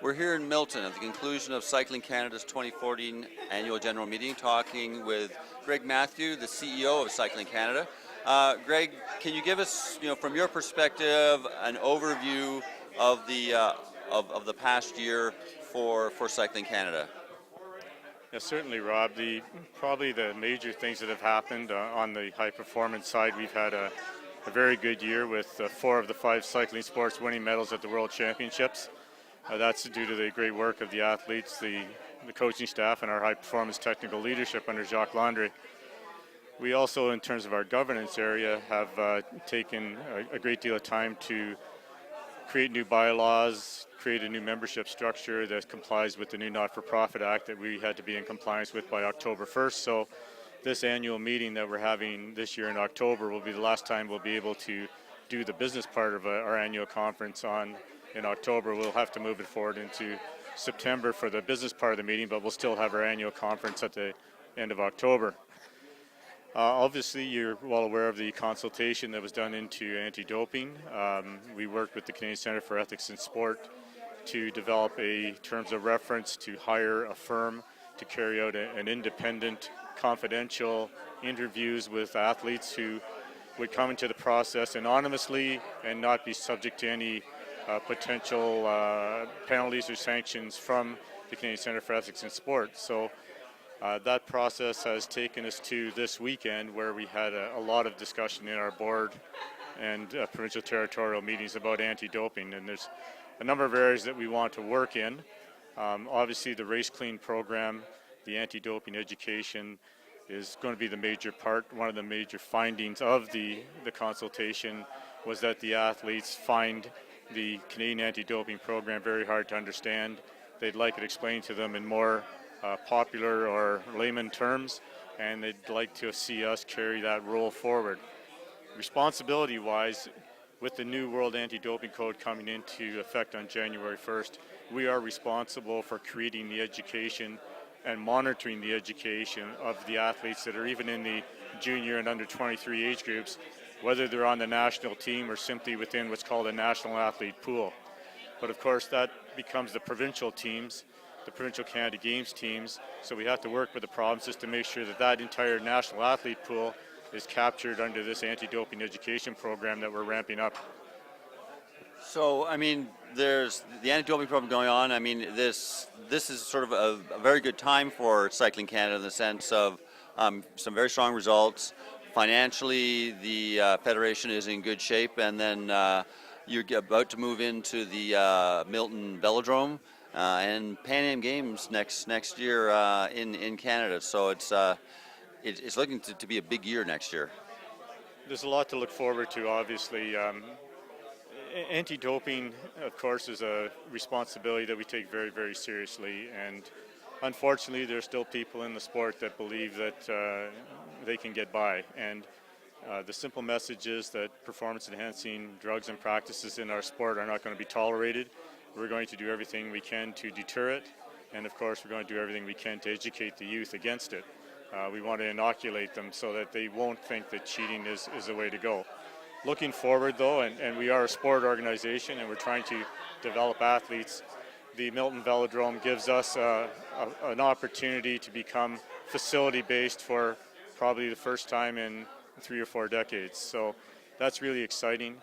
We're here in Milton at the conclusion of Cycling Canada's 2014 annual general meeting, talking with Greg Mathieu, the CEO of Cycling Canada. Greg, can you give us, from your perspective, an overview of the past year for Cycling Canada? Yeah, certainly, Rob. Probably the major things that have happened on the high performance side, we've had a very good year with 4 of the 5 cycling sports winning medals at the World Championships. That's due to the great work of the athletes, the coaching staff, and our high performance technical leadership under Jacques Landry. We also, in terms of our governance area, have taken a great deal of time to create new bylaws, create a new membership structure that complies with the new Not-for-Profit Act that we had to be in compliance with by October 1st. So this annual meeting that we're having this year in October will be the last time we'll be able to do the business part of our annual conference in October. We'll have to move it forward into September for the business part of the meeting, but we'll still have our annual conference at the end of October. Obviously, you're well aware of the consultation that was done into anti-doping. We worked with the Canadian Centre for Ethics in Sport to develop terms of reference to hire a firm to carry out an independent, confidential interviews with athletes who would come into the process anonymously and not be subject to any potential penalties or sanctions from the Canadian Centre for Ethics in Sport. So that process has taken us to this weekend, where we had a lot of discussion in our board and provincial territorial meetings about anti-doping, and there's a number of areas that we want to work in. Obviously, the Race Clean program, the anti-doping education is going to be the major part. One of the major findings of the consultation was that the athletes find the Canadian anti-doping program very hard to understand. They'd like it explained to them in more popular or layman terms, and they'd like to see us carry that role forward. Responsibility-wise, with the new World Anti-Doping Code coming into effect on January 1st, we are responsible for creating the education and monitoring the education of the athletes that are even in the junior and under 23 age groups, whether they're on the national team or simply within what's called a national athlete pool. But of course, that becomes the provincial teams, the provincial Canada Games teams, so we have to work with the provinces to make sure that that entire national athlete pool is captured under this anti-doping education program that we're ramping up. So, there's the anti-doping program going on. This is sort of a very good time for Cycling Canada in the sense of some very strong results. Financially, the federation is in good shape, and then you're about to move into the Milton Velodrome and Pan Am Games next year in Canada. So it's looking to be a big year next year. There's a lot to look forward to, obviously. Anti-doping, of course, is a responsibility that we take very, very seriously, and unfortunately there's still people in the sport that believe that they can get by, and the simple message is that performance-enhancing drugs and practices in our sport are not going to be tolerated. We're going to do everything we can to deter it, and of course we're going to do everything we can to educate the youth against it. We want to inoculate them so that they won't think that cheating is the way to go. Looking forward, though, and we are a sport organization and we're trying to develop athletes, the Milton Velodrome gives us an opportunity to become facility-based for probably the first time in 3 or 4 decades. So that's really exciting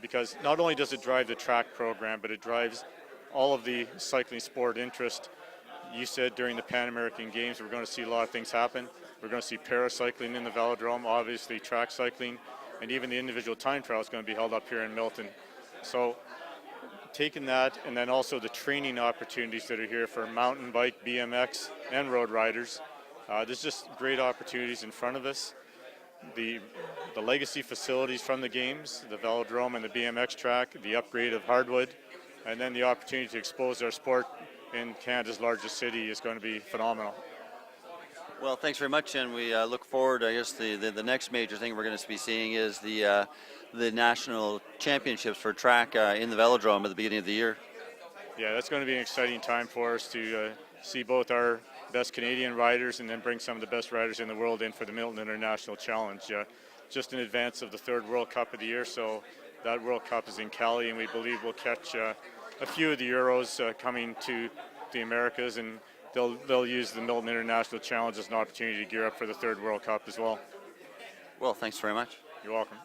because not only does it drive the track program, but it drives all of the cycling sport interest. You said during the Pan American Games we're going to see a lot of things happen. We're going to see paracycling in the Velodrome, obviously track cycling, and even the individual time trial is going to be held up here in Milton. So taking that, and then also the training opportunities that are here for mountain bike, BMX, and road riders, there's just great opportunities in front of us. The legacy facilities from the games, the Velodrome and the BMX track, the upgrade of hardwood, and then the opportunity to expose our sport in Canada's largest city is going to be phenomenal. Well, thanks very much, and we look forward. I guess the next major thing we're going to be seeing is the national championships for track in the Velodrome at the beginning of the year. Yeah, that's going to be an exciting time for us to see both our best Canadian riders and then bring some of the best riders in the world in for the Milton International Challenge, just in advance of the 3rd World Cup of the year. So that World Cup is in Cali, and we believe we'll catch a few of the Euros coming to the Americas, and they'll use the Milton International Challenge as an opportunity to gear up for the third World Cup as well. Well, thanks very much. You're welcome.